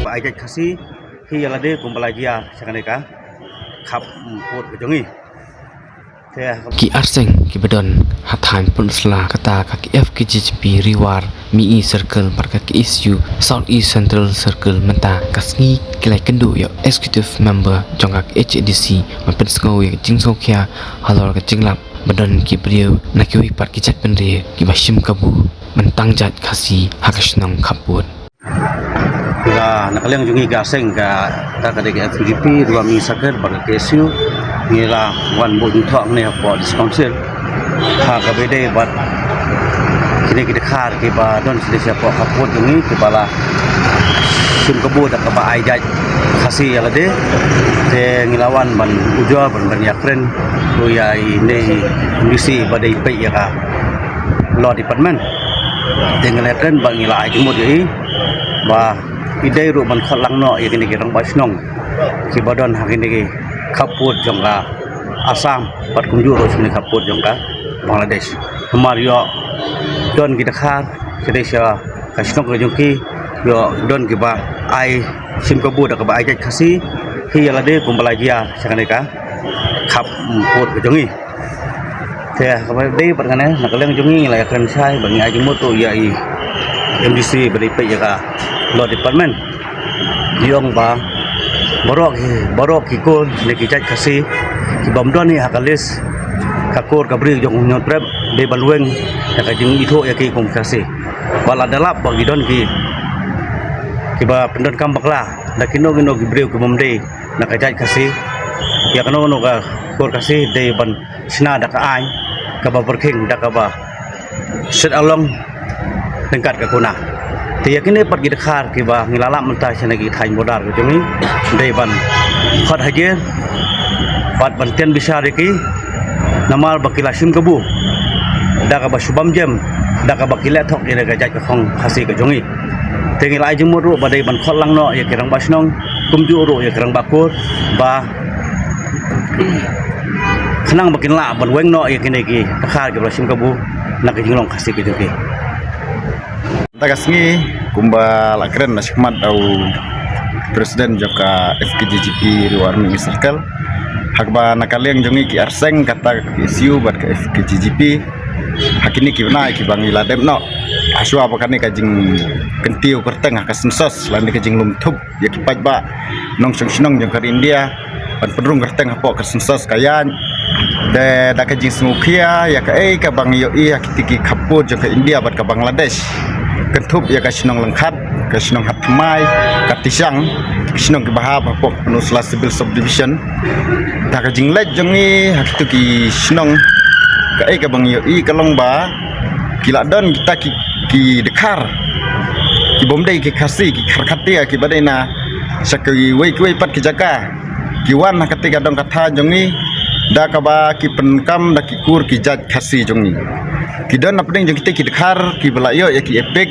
Ajak kasih hi alade kumpalagia sakaneka khap pot jongi Ki arseng ki bedon hatan pun sela kata kaki F ki GGP riwar mi circle barka ki isu South East Central Circle menta kasngi kilai kendu yo executive member jongak HDC mapen sngau ya jingso kya halor ka jinglap bedon ki brio nakiwi par ki chat penre ki bashim kabu mentang jat kasi hakasnong kaput Kila nakaliang jungi gaseng ka takade ke FGP dua mi sakar baga kesu ngila wan bo junthok ne po council ha ka bede bat kini kita khar ke ba don sile siapa kaput jungi ke bala sim kebu tak ka ba ajaj khasi alade te ngilawan ban ujo ban yakren to ya ini misi badai pe ya ka law department te ngilakren ba ngila ai jumut ye ba idai ru man khalang no yakini kirang basnong ki badon hakini ki khaput jongka Assam pat kunju ro sini khaput jongka Bangladesh hamario don kita khar Indonesia kasnong ko jongki yo don ki ba ai sim ko buda ka ba ai khasi hi alade kumpalagia sakaneka khaput jongi te ka ba dei patngane nakaleng jongi la yakran sai bangi ai moto ya i MDC beri pe ya law department yong ba borok ki ko ne ki jaj khasi ki bomdon ni hakalis kakor kabri jong nyot prep de balweng ya ka jing itho ya ki kum khasi bala dalap bagi don ki ba pendon kam bakla dakino gino gibreu ki bomde na ka jaj khasi ya kano no ka kor khasi de ban sna da ka ai ka ba berking da ka ba set along dengkat ka kuna thì cái này bắt kita khar kiba ngilala mentah sana kita hain modar ke jumi deban khat haje pat banten bisa reki namal bakila sim kebu da ka basubam jam da ka bakila thok ira ka jaj ka khong khasi ka jongi te ngilai jumur ru badai ban khot lang no ya kirang basnong kumju ru ya kirang bakur ba khnang bakin la ban weng no ya kini ki khar ke sim kebu nak jinglong khasi ke jongi Tagasngi kumba lakren nasikmat au presiden joka FKGGP riwarmi circle hakba nakaliang jongi ki arseng kata ki siu bat ke FKGGP hakini ki bana ki bangila demno aswa bakani kajing kentiu kerteng kasensos lan kajing lumtup ya ki pajba nong songsinong jong kar India ban pedrung kerteng hapo kasensos kayan de da kajing smukia ya ka ka bang yo i hakitiki kaput jong ka India bat ka Bangladesh kentup ya kasinong lengkap kasinong hatmai katisang kasinong kibahab pok penusla civil subdivision tak kajing lej jongi hakitu ki sinong ka bang yo i kalong ba kila don kita ki dekar ki bomdai ki khasi ki kharkhatia ki badaina sakwi wei pat ki jaga ki wan ketika dong kata jongi da kaba ki penkam da ki kur ki jaj khasi jongi kidan napning jong kita ki dekar ki belayo ya ki epek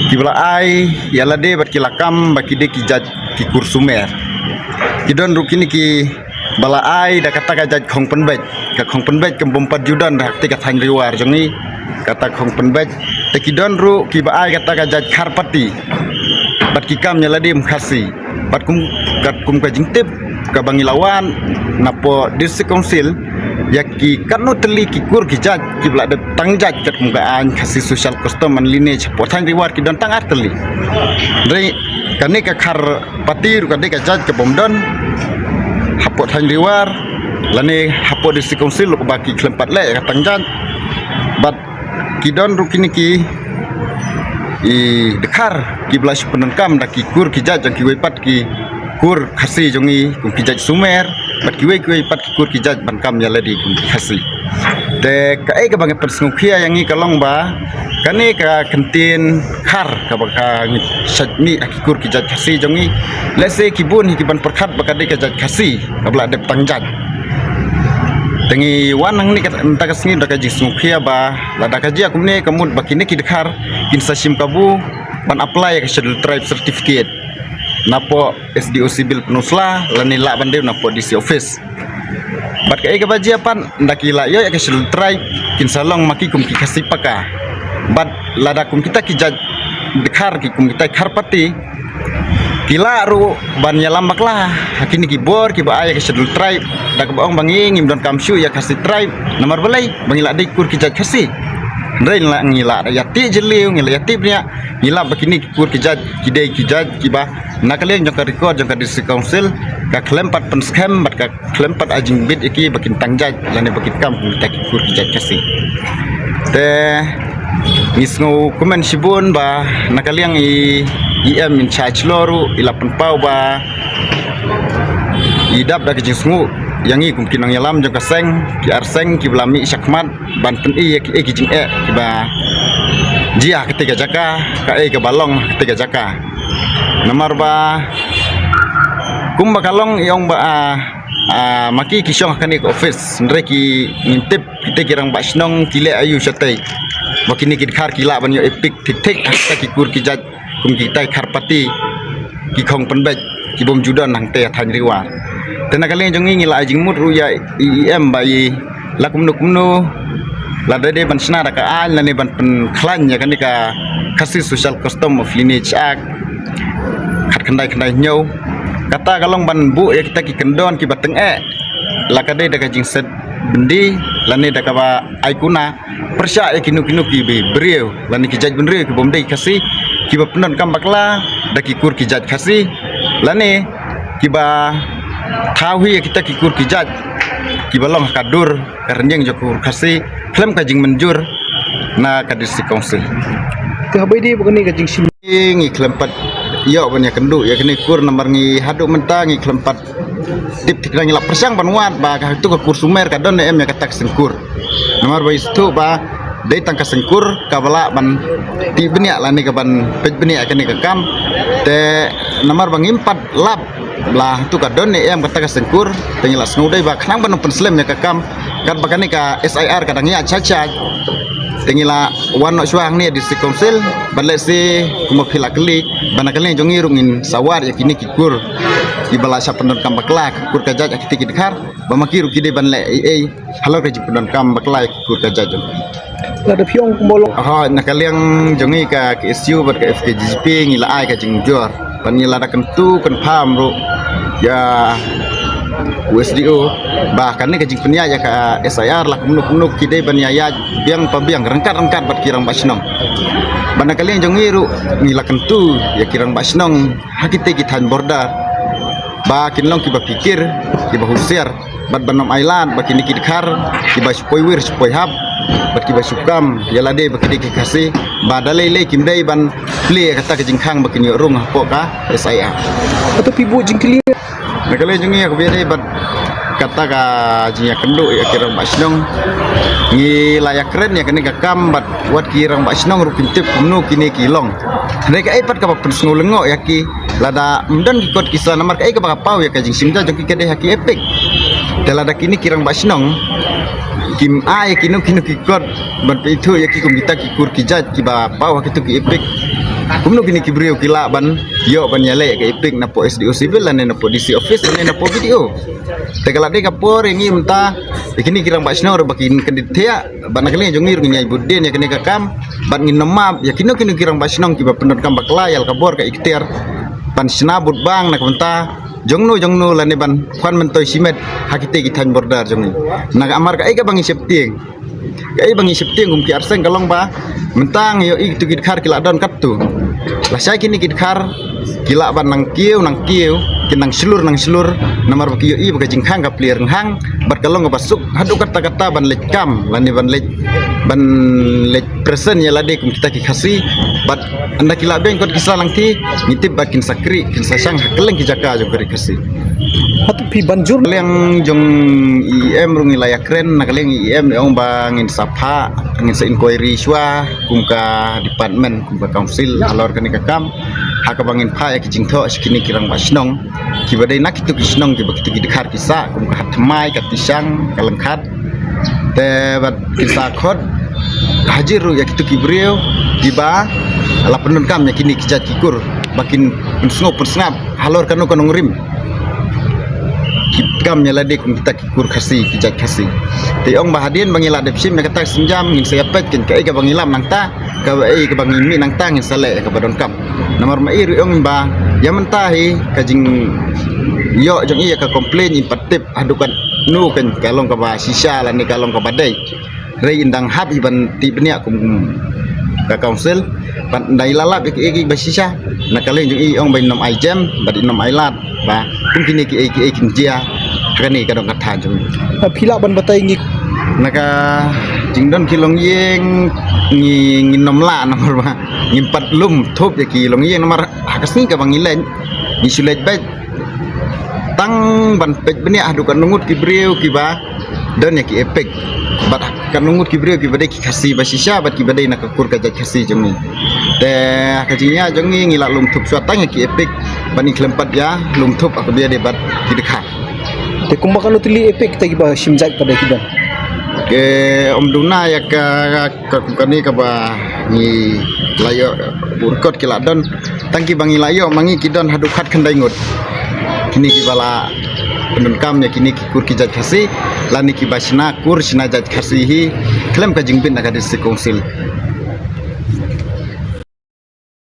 ki belai ya lade bat ki lakam baki de ki jaj ki kursumer kidan rukini ki balai da kata ka jaj khong penbet ka khong penbet kem bompat judan da ti ka thang riwar jongi kata khong penbet te kidan ru ki bai kata ka jaj kharpati bat ki kam nyalade mkhasi bat kum ka jingtip ka bangilawan napo district council yaki kanu teli ki kur ki jaj ki bla de tangjaj kat mukaan khasi social custom and lineage pothang riwar ki don tang arteli dei kani ka khar patir ka de ka jaj ke bomdon hapot thang riwar lani hapot district council ko baki klempat le ka tangjaj bat ki don rukini ki i dekhar ki bla penenkam da ki kur ki jaj ki wepat ki kur khasi jongi kum ki jaj sumer bat kiwe pat kur ki jaj bankam ya ladi kum khasi de ka ka bangi persngkhia yang i kalong ba kani ka kentin khar ka baka sajmi akikur ki jaj khasi jongi lese kibun ki ban perkhat baka de ka jaj khasi kabla de tangjaj tengi wanang ni kata kasngi da ka jisngkhia ba lada ka ji akumne kamut bakini ki dekhar kin sasim kabu ban apply ka schedule tribe certificate napo SDO Sibil Penusla lanila bandeu napo DC office bat ka baji apan ndakila yo ya ka schedule tribe kin salong maki kum ki khasi paka bat lada kum kita kijaj dekhar ki kum kita kharpati kila ru ban yalam baklah hakini ki bor ki ba aya ke schedule tribe dak baong bangi ngim don kamshu ya kasi tribe nomor belai bangila dikur kijaj kasi Rain la ngila yati jeliu ngila yati punya ngila begini kur kijaj kidai kijaj kiba nakalian jangka record jangka district council ka klempat penskem bat ka klempat ajing bid iki bakin tangjaj lane bakin kam kita kur kijaj kasi te ngisngo komen sibun ba nakalian em in charge loru ilapan pau ba idap da kijingu yang i kum kinang yalam jangka seng ki arseng ki belami syakmat ban pen i ki kijing ki ba jia ketiga jaka ka ke balong ketiga jaka nomor ba kum bakalong yang ba maki kisong kani ke office ndre ki ngintip kita kirang ba snong kile ayu satai bakini ki khar kila ban yo epic tik tik hasta ki kur ki jaj kum kita kharpati ki khong penbet ki bom judan nang te than riwa tena kali jongi ngila ajing mut ruya IEM bayi lakumnu la de ban sna da ka an la ne ban pen khlan ya kan ka khasi social custom of lineage act khat khandai nyau kata kalong ban bu ya kita ki kendon ki bateng la ka de da ka jing set bendi la ne da ka ba aikuna persya ya kinu ki be breu la ne ki jaj benre ki bom dei khasi ki ba penon kam bakla da ki kur ki jaj khasi la ne ki ba tahui kita kikur kijat kibalong kadur karenjeng jokur kasi klem kajing menjur na kadisi council Kabai dia bukan ni kajing sim. ngi klempat yo banyak kendu ya kini kur nomor ngi haduk mentang ngi klempat tip tik ngi la persang panuat ba ka tu ka kur sumer ka don em ya katak sengkur nomor ba itu ba dai tangka sengkur ka bala ban ti benia la ni ka ban pej benia ka ni ka kam te nomor bang impat lap lah tu ka don em kata ka sengkur tengila snudai ba khnang ban penslem ya ka kam kat bakani ka SIR kadang ya caca tengila warna suang ni di council balai si kuma philakli banakali jongi rungin sawar ya kini kikur di balasa pendon kam bakla kur kajaj akiti kidkhar bamaki ruki de banle halo kaji pendon kam bakla kur kajaj Ada piong kumbolong. ha nakali yang jongi ka KSU ber ka FKGP ngila ai ka jingjor ban ngila da kentu kan pam ru ya USDO bahkan ni kajing penia ya ka SIR lah kumnu kidai ban ya biang pabiang rengkat bat kirang basnong bana kali yang jongiru ngila kentu ya kirang basnong hakite kitan border ba kinlong kiba pikir kiba husir bat banom island ba kini kidkhar kiba supoi wir supoi hab bat kiba sukam ya lade ba kidi kikasi ba dalai kimdai ban play kata kajing khang ba kini rung po ka SIR Atau pibu jingkili. nakale jungi aku biasa bat kata ka jinya kendu ya kirang basnong ngi layak keren ya kini kakam bat wat kirang basnong rupin tip kumnu kini kilong mereka ipat ka pensngu lengo ya ki lada mdan ki kot kisah nomor ka ka pau ya kajing simda jong ki kede haki epic lada kini kirang basnong kim ai kinu ki kot bat itu ya ki kum kita ki kur kijat ki ba pau haki tu ki epic kumno kini kibriu kila ban yo ban yale ke ipik na po SDO civil lan na po DC office lan na po video tegala de kapor ngi menta ikini kirang basno ro bakin kendit thea ban kali jongir ngi budden ya kini kakam ban ngi nomap ya kino kirang basno ki ba pendon kam bakla yal kabor ka ikhtiar ban snabut bang na menta jongno lan ban kwan mentoy simet hakite gitan border jongi na amar ka bang septing kai bangi septing kum ki arseng kalong ba mentang yo itu kidkhar kila don kaptu lah saya kini kidkhar kila ban nang kieu kinang selur nomor baki yo i baka jingkhang ka plier hang bat kalong basuk hadu kata ban lekam lani ban lek present ya lade kum kita ki khasi bat anda kila beng kot kisah langti ngitip bakin sakri kin sasang hakeleng ki jaka jo kari khasi Atau pi banjur. yang jong IEM rungi layak keren nak yang IEM yang bangin sapa ngin sa inquiry swa kumka department kumka council alor kani kakam haka bangin pa ya kijing tho skini kirang basnong kibadai nak itu kisnong kiba kitu dikhar kisa kumka hatmai katisang kalengkhat te bat kisa khot hajir ya kitu kibriu diba ala penun kam ya kini kijat kikur bakin persngap halor kanu kanong rim kam nyala de kum kita kikur khasi kijat khasi te ong bahadien bangila depsim na kata sinjam ngin saya pet kin kai ga bangilam nang ta ka ke bang mi nang tang sale ka badon kam nomor mai ri ong ba ya mentahi ka jing yo jong iya ka komplain impatip adukan nu kan kalong ka ba sisa lan ni kalong ka badai rei indang hab iban ti benia kum ka council ban dai lalap ki ba sisa na kaleng jong i ong ba nom ai jam ba di nom ai lat ba kum kini ki kin jia kani ka dong ka than jong Pila ban batai ngi naka jingdon kilong yeng ngi nom la nomor ba ngimpat lum thop ya ki long yeng nomor hakasni ka bang ilen ni sulet bet tang ban pet benia adukan nungut ki breu ki ba don ya ki epek bat kan nungut ki breu ki bade ki khasi ba sisa bat ki bade nak kur ka jat khasi jong ni te kajinya jong ni ngila lum thop suatang ya ki epek ban ni klempat ya lum thop ak bia debat ki dekha te kumbakan utili epek tagi ba simjai pada kidan ke om duna ya ka kani ka ba ni layo burkot ki ladon tangki bangi layo mangi kidon hadukat kandai ngut kini ki bala pendun kam ya kini ki kur ki jat khasi lani ki basna kur sina jat khasi hi klem ka jingbin na ka disi kongsil